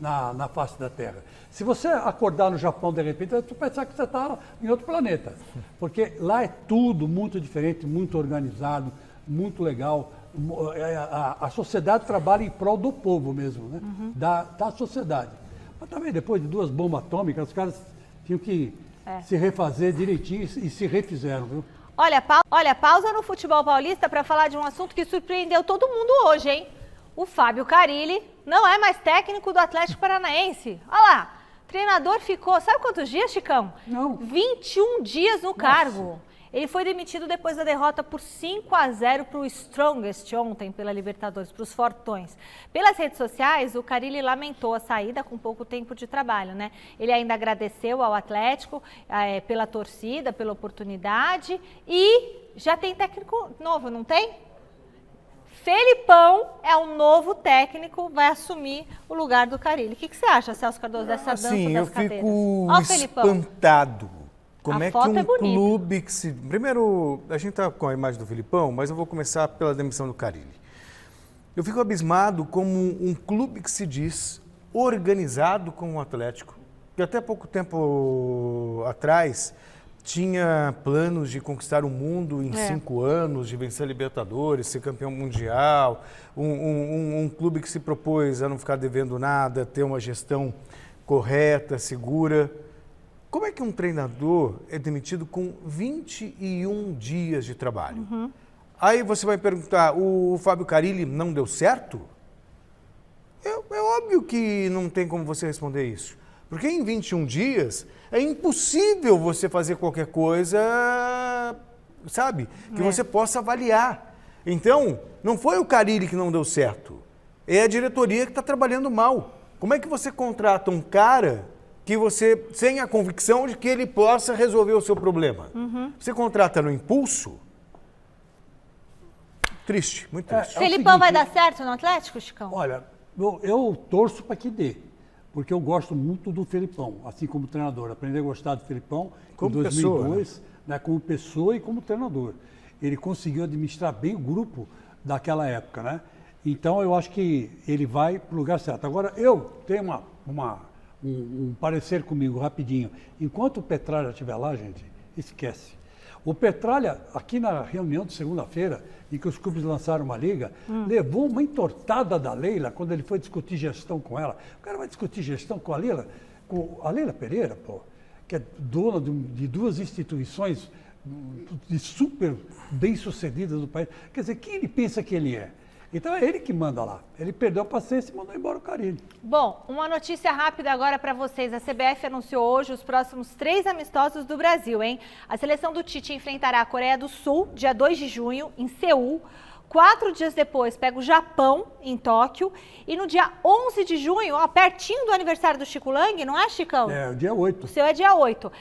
na face da Terra. Se você acordar no Japão de repente, você vai pensar que você está em outro planeta. Porque lá é tudo muito diferente, muito organizado, muito legal. A sociedade trabalha em prol do povo mesmo, né? Da sociedade. Mas também depois de 2 bombas atômicas, os caras tinham que se refazer direitinho e se refizeram, viu?
Olha, pausa no futebol paulista para falar de um assunto que surpreendeu todo mundo hoje, hein? O Fábio Carille não é mais técnico do Atlético Paranaense. Olha lá, treinador ficou, sabe quantos dias, Chicão?
Não.
21 dias no cargo. Ele foi demitido depois da derrota por 5-0 para o Strongest ontem pela Libertadores, para os Fortões. Pelas redes sociais, o Carille lamentou a saída com pouco tempo de trabalho, né? Ele ainda agradeceu ao Atlético pela torcida, pela oportunidade e já tem técnico novo, não tem? Felipão é o novo técnico, vai assumir o lugar do Carille. O que você acha, Celso Cardoso, dessa dança das cadeiras?
Eu fico espantado. Como é que um clube que se... Primeiro, a gente está com a imagem do Felipão, mas eu vou começar pela demissão do Carille. Eu fico abismado como um clube que se diz organizado como o Atlético, que até pouco tempo atrás tinha planos de conquistar o mundo em 5 anos, de vencer a Libertadores, ser campeão mundial, um clube que se propôs a não ficar devendo nada, ter uma gestão correta, segura. Como é que um treinador é demitido com 21 dias de trabalho? Aí você vai perguntar, o Fábio Carille não deu certo? É óbvio que não tem como você responder isso. Porque em 21 dias é impossível você fazer qualquer coisa, sabe, que você possa avaliar. Então, não foi o Carille que não deu certo, é a diretoria que está trabalhando mal. Como é que você contrata um cara que você tem a convicção de que ele possa resolver o seu problema? Você contrata no impulso? Triste, muito triste.
Felipão vai dar certo no Atlético, Chicão?
Olha, eu torço para que dê, porque eu gosto muito do Felipão, assim como treinador. Aprendi a gostar do Felipão em 2002, né, como pessoa e como treinador. Ele conseguiu administrar bem o grupo daquela época, né? Então eu acho que ele vai para o lugar certo. Agora, eu tenho um parecer comigo rapidinho. Enquanto o Petralha estiver lá, gente, esquece. O Petralha, aqui na reunião de segunda-feira, em que os clubes lançaram uma liga, levou uma entortada da Leila quando ele foi discutir gestão com ela. O cara vai discutir gestão com a Leila Pereira, pô, que é dona de 2 instituições de super bem-sucedidas do país. Quer dizer, quem ele pensa que ele é? Então é ele que manda lá. Ele perdeu a paciência e mandou embora o Carille.
Bom, uma notícia rápida agora para vocês. A CBF anunciou hoje os próximos 3 amistosos do Brasil, hein? A seleção do Tite enfrentará a Coreia do Sul, dia 2 de junho, em Seul. 4 dias depois, pega o Japão, em Tóquio. E no dia 11 de junho, ó, pertinho do aniversário do Chico Lang, não é, Chicão?
É, o dia 8.
O seu é dia 8.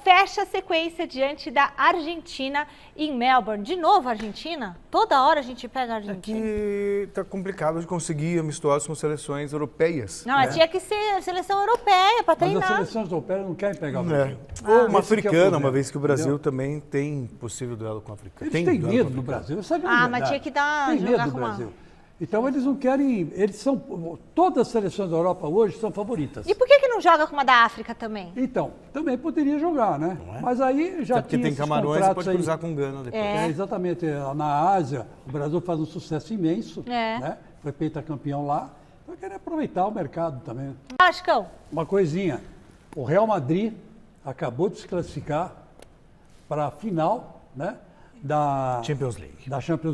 Fecha a sequência diante da Argentina em Melbourne. De novo, Argentina? Toda hora a gente pega a Argentina.
É que tá complicado de conseguir amistosos com seleções europeias.
Não, mas tinha que ser seleção europeia para treinar.
Mas as seleções europeias não querem pegar o Brasil.
Ou uma africana, uma vez que o Brasil também tem possível duelo com a africana.
Eles têm medo do Brasil, sabe?
Mas tinha que dar
tem medo do Brasil. Então eles não querem, todas as seleções da Europa hoje são favoritas.
E por que não joga com uma da África também?
Então, também poderia jogar, né? Mas aí já
porque tem Camarões e pode cruzar com Gana depois.
Exatamente. Na Ásia, o Brasil faz um sucesso imenso, né? Foi pentacampeão lá. Então eu queria aproveitar o mercado também.
Chicão.
Uma coisinha, o Real Madrid acabou de se classificar para a final, né? Da Champions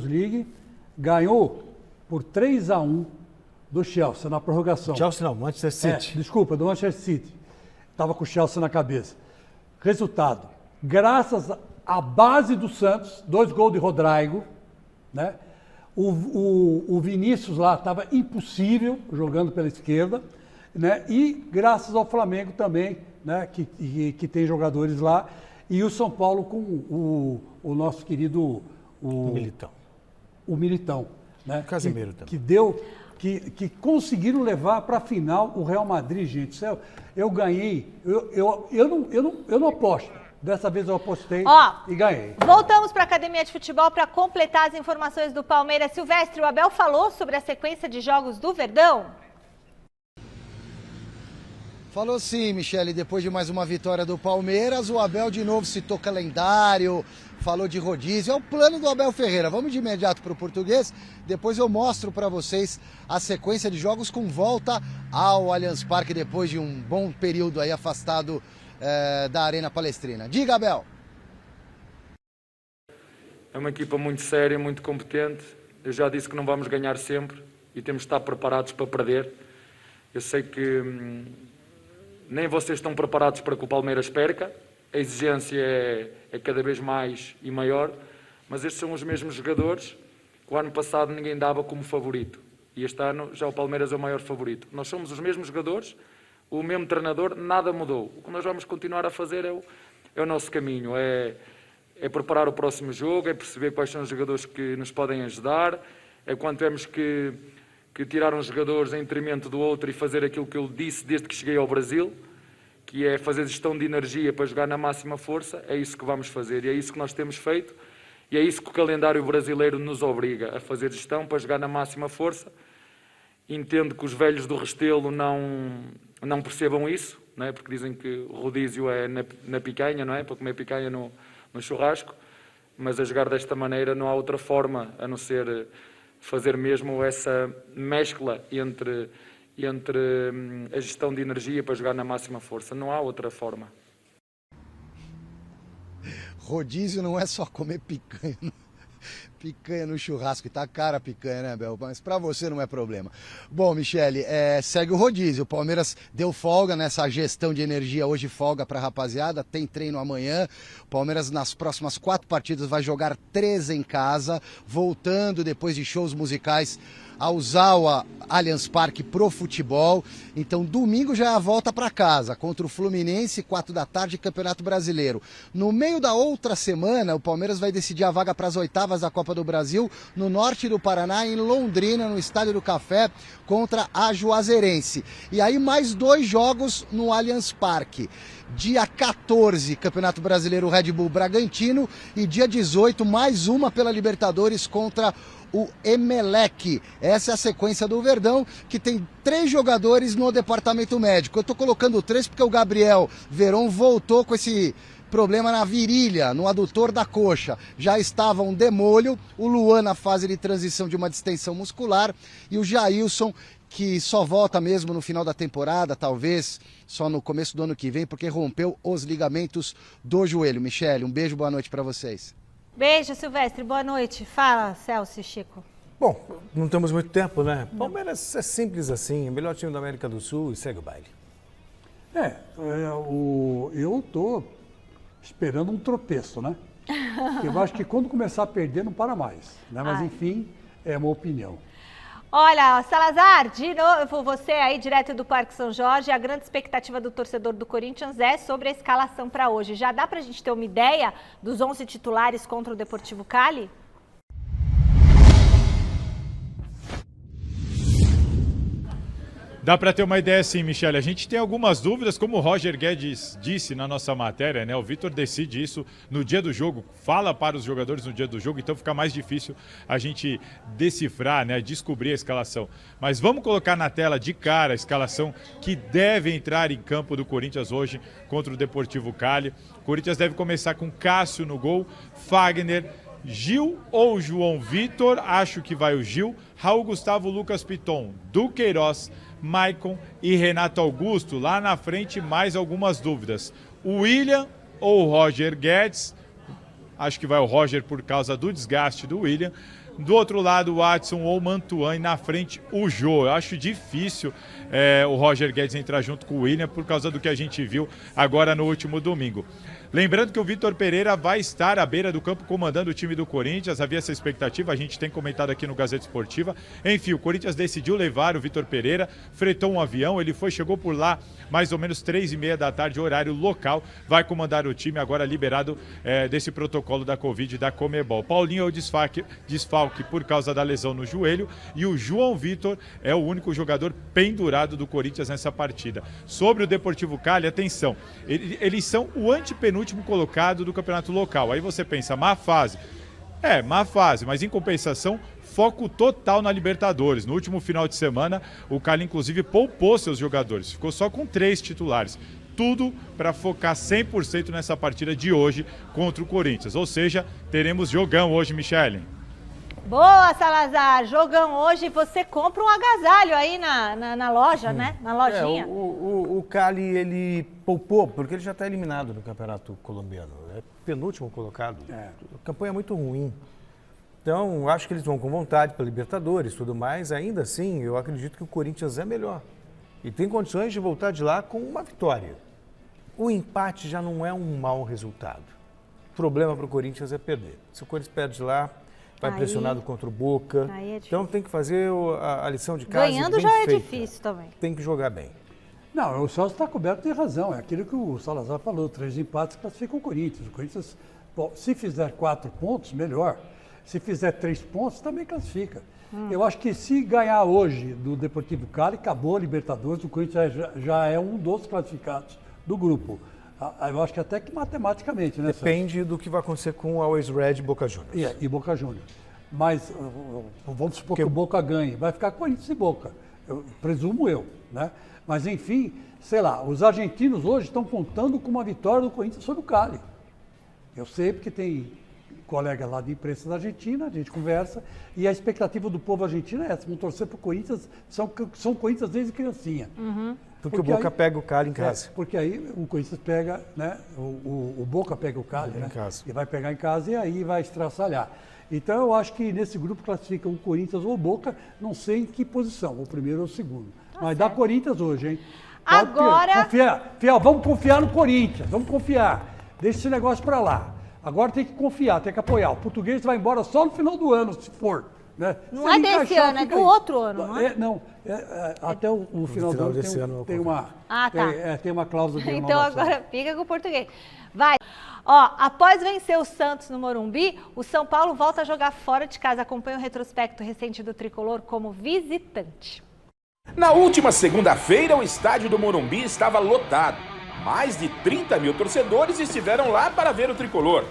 League, ganhou por 3-1 do Chelsea na prorrogação.
Chelsea não, Manchester City.
Desculpa, do Manchester City. Estava com o Chelsea na cabeça. Resultado, graças à base do Santos, 2 gols de Rodrigo, né? O Vinícius lá estava impossível jogando pela esquerda, né? E graças ao Flamengo também, né? Que tem jogadores lá. E o São Paulo com o nosso querido
Militão.
O Militão, né?
Casemiro também.
Que conseguiram levar para a final o Real Madrid, gente. Eu ganhei. Eu não aposto. Dessa vez eu apostei e ganhei.
Voltamos para a Academia de Futebol para completar as informações do Palmeiras. Silvestre, o Abel falou sobre a sequência de jogos do Verdão?
Falou sim, Michele, depois de mais uma vitória do Palmeiras, o Abel de novo citou calendário, falou de rodízio, é o plano do Abel Ferreira. Vamos de imediato para o português, depois eu mostro para vocês a sequência de jogos com volta ao Allianz Parque, depois de um bom período aí afastado da Arena Palestrina. Diga, Abel.
É uma equipa muito séria, muito competente. Eu já disse que não vamos ganhar sempre e temos de estar preparados para perder. Eu sei que nem vocês estão preparados para que o Palmeiras perca, a exigência é cada vez mais e maior, mas estes são os mesmos jogadores que o ano passado ninguém dava como favorito, e este ano já o Palmeiras é o maior favorito. Nós somos os mesmos jogadores, o mesmo treinador, nada mudou. O que nós vamos continuar a fazer é o nosso caminho, é preparar o próximo jogo, é perceber quais são os jogadores que nos podem ajudar, é quando temos que tirar uns jogadores em detrimento do outro e fazer aquilo que eu disse desde que cheguei ao Brasil, que é fazer gestão de energia para jogar na máxima força. É isso que vamos fazer e é isso que nós temos feito e é isso que o calendário brasileiro nos obriga a fazer gestão para jogar na máxima força. Entendo que os velhos do Restelo não percebam isso, não é? Porque dizem que o rodízio é na picanha, não é? Para comer picanha no churrasco, mas a jogar desta maneira não há outra forma a não ser fazer mesmo essa mescla entre a gestão de energia para jogar na máxima força. Não há outra forma.
Rodízio não é só comer picanha no churrasco, tá cara a picanha, né, Bel? Mas pra você não é problema. Bom, Michele, segue o rodízio. O Palmeiras deu folga nessa gestão de energia, hoje folga pra rapaziada, tem treino amanhã. O Palmeiras nas próximas 4 partidas vai jogar 3 em casa, voltando depois de shows musicais a usar o Allianz Parque pro futebol. Então domingo já é a volta para casa, contra o Fluminense, 4 da tarde, Campeonato Brasileiro. No meio da outra semana, o Palmeiras vai decidir a vaga para as oitavas da Copa do Brasil, no norte do Paraná, em Londrina, no Estádio do Café, contra a Juazeirense. E aí mais 2 jogos no Allianz Parque. Dia 14, Campeonato Brasileiro Red Bull Bragantino, e dia 18, mais uma pela Libertadores contra o Emelec. Essa é a sequência do Verdão, que tem 3 jogadores no departamento médico. Eu estou colocando 3 porque o Gabriel Veron voltou com esse problema na virilha, no adutor da coxa. Já estava um demolho, o Luan na fase de transição de uma distensão muscular e o Jailson, que só volta mesmo no final da temporada, talvez só no começo do ano que vem, porque rompeu os ligamentos do joelho. Michele, um beijo, boa noite para vocês.
Beijo, Silvestre, boa noite. Fala, Celso e Chico.
Bom, não temos muito tempo, né? Palmeiras é simples assim, o melhor time da América do Sul e segue o baile.
Eu tô esperando um tropeço, né? Eu acho que quando começar a perder não para mais, né? Mas enfim, é uma opinião.
Olha, Salazar, de novo você aí direto do Parque São Jorge, a grande expectativa do torcedor do Corinthians é sobre a escalação para hoje. Já dá para a gente ter uma ideia dos 11 titulares contra o Deportivo Cali?
Dá para ter uma ideia sim, Michele. A gente tem algumas dúvidas, como o Roger Guedes disse na nossa matéria, né? O Vitor decide isso no dia do jogo, fala para os jogadores no dia do jogo, então fica mais difícil a gente decifrar, né? Descobrir a escalação. Mas vamos colocar na tela de cara a escalação que deve entrar em campo do Corinthians hoje contra o Deportivo Cali. O Corinthians deve começar com Cássio no gol, Fagner, Gil ou João Vitor, acho que vai o Gil, Raul Gustavo, Lucas Piton, Duqueiroz, Maicon e Renato Augusto. Lá na frente, mais algumas dúvidas. O William ou o Roger Guedes, acho que vai o Roger por causa do desgaste do William. Do outro lado, o Watson ou o Mantuan, e na frente o Jô. Eu acho difícil o Roger Guedes entrar junto com o William por causa do que a gente viu agora no último domingo. Lembrando que o Vitor Pereira vai estar à beira do campo comandando o time do Corinthians, havia essa expectativa, a gente tem comentado aqui no Gazeta Esportiva. Enfim, o Corinthians decidiu levar o Vitor Pereira, fretou um avião, ele chegou por lá mais ou menos 3h30 da tarde, horário local, vai comandar o time agora liberado desse protocolo da Covid e da Comebol. Paulinho é o desfalque por causa da lesão no joelho e o João Vitor é o único jogador pendurado do Corinthians nessa partida. Sobre o Deportivo Cali, atenção, eles são o antepenúltimo colocado do campeonato local. Aí você pensa, má fase. Má fase, mas em compensação, foco total na Libertadores. No último final de semana, o Cali inclusive poupou seus jogadores, ficou só com 3 titulares. Tudo para focar 100% nessa partida de hoje contra o Corinthians. Ou seja, teremos jogão hoje, Michele.
Boa, Salazar! Jogão hoje, você compra um agasalho aí na loja, né? Na lojinha.
O Cali, ele poupou, porque ele já está eliminado no Campeonato Colombiano. É penúltimo colocado. A campanha é muito ruim. Então, acho que eles vão com vontade para Libertadores e tudo mais. Ainda assim, eu acredito que o Corinthians é melhor. E tem condições de voltar de lá com uma vitória. O empate já não é um mau resultado. O problema para o Corinthians é perder. Se o Corinthians perde lá, vai pressionado contra o Boca. Então tem que fazer a lição de casa.
Ganhando já é difícil também.
Tem que jogar bem.
Não, o Celso está coberto, tem razão. É aquilo que o Salazar falou, 3 empates classificam o Corinthians. O Corinthians, bom, se fizer 4 pontos, melhor. Se fizer 3 pontos, também classifica. Eu acho que se ganhar hoje do Deportivo Cali, acabou a Libertadores, o Corinthians já é um dos classificados do grupo. Eu acho que até que matematicamente, né?
Depende do que vai acontecer com o Always Red e Boca Juniors.
E Boca Juniors. Mas vamos supor que o Boca ganhe. Vai ficar Corinthians e Boca. presumo eu, né? Mas enfim, sei lá, os argentinos hoje estão contando com uma vitória do Corinthians sobre o Cali. Eu sei porque tem colega lá de imprensa da Argentina, a gente conversa, e a expectativa do povo argentino é essa, vão torcer para o Corinthians, são Corinthians desde criancinha.
Porque o Boca pega o Cali em casa.
Porque aí o Corinthians pega, né? O Boca pega o Cali, né?
Em casa.
E vai pegar em casa e aí vai estraçalhar. Então eu acho que nesse grupo classifica o Corinthians ou o Boca, não sei em que posição, o primeiro ou o segundo. Mas dá Corinthians hoje, hein?
Agora...
Fiel, vamos confiar no Corinthians, vamos confiar. Deixa esse negócio pra lá. Agora tem que confiar, tem que apoiar. O português vai embora só no final do ano, se for. Né?
Não é desse ano, é do outro ano, não é?
Não, até o final do ano tem uma...
Ah, tá.
Tem uma cláusula de
Então agora fica com o português. Vai. Ó, após vencer o Santos no Morumbi, o São Paulo volta a jogar fora de casa. Acompanha o retrospecto recente do Tricolor como visitante.
Na última segunda-feira, o estádio do Morumbi estava lotado. Mais de 30 mil torcedores estiveram lá para ver o Tricolor.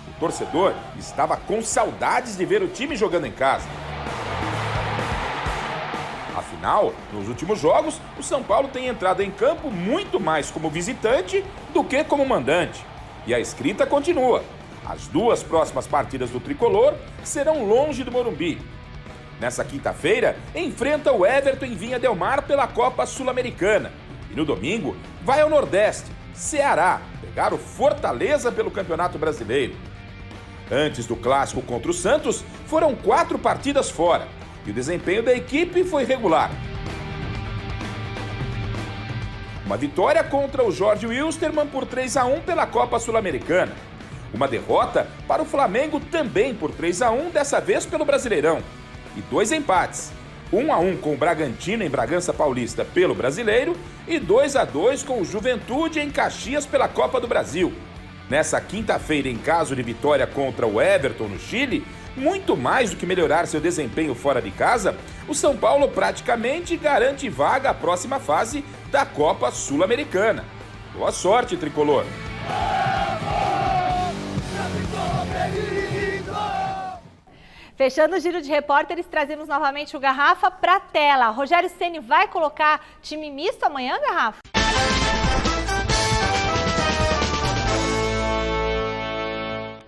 O torcedor estava com saudades de ver o time jogando em casa. Afinal, nos últimos jogos, o São Paulo tem entrado em campo muito mais como visitante do que como mandante. E a escrita continua. As duas próximas partidas do Tricolor serão longe do Morumbi. Nessa quinta-feira, enfrenta o Everton em Vinha Del Mar pela Copa Sul-Americana. E no domingo, vai ao Nordeste, Ceará, pegar o Fortaleza pelo Campeonato Brasileiro. Antes do clássico contra o Santos, foram 4 partidas fora. E o desempenho da equipe foi regular. Uma vitória contra o Jorge Wilstermann por 3-1 pela Copa Sul-Americana. Uma derrota para o Flamengo também por 3-1, dessa vez pelo Brasileirão. E 2 empates. 1-1 com o Bragantino em Bragança Paulista pelo Brasileiro e 2-2 com o Juventude em Caxias pela Copa do Brasil. Nessa quinta-feira, em caso de vitória contra o Everton no Chile, muito mais do que melhorar seu desempenho fora de casa, o São Paulo praticamente garante vaga à próxima fase da Copa Sul-Americana. Boa sorte, Tricolor!
Fechando o giro de repórteres, trazemos novamente o Garrafa para a tela. Rogério Ceni vai colocar time misto amanhã, Garrafa?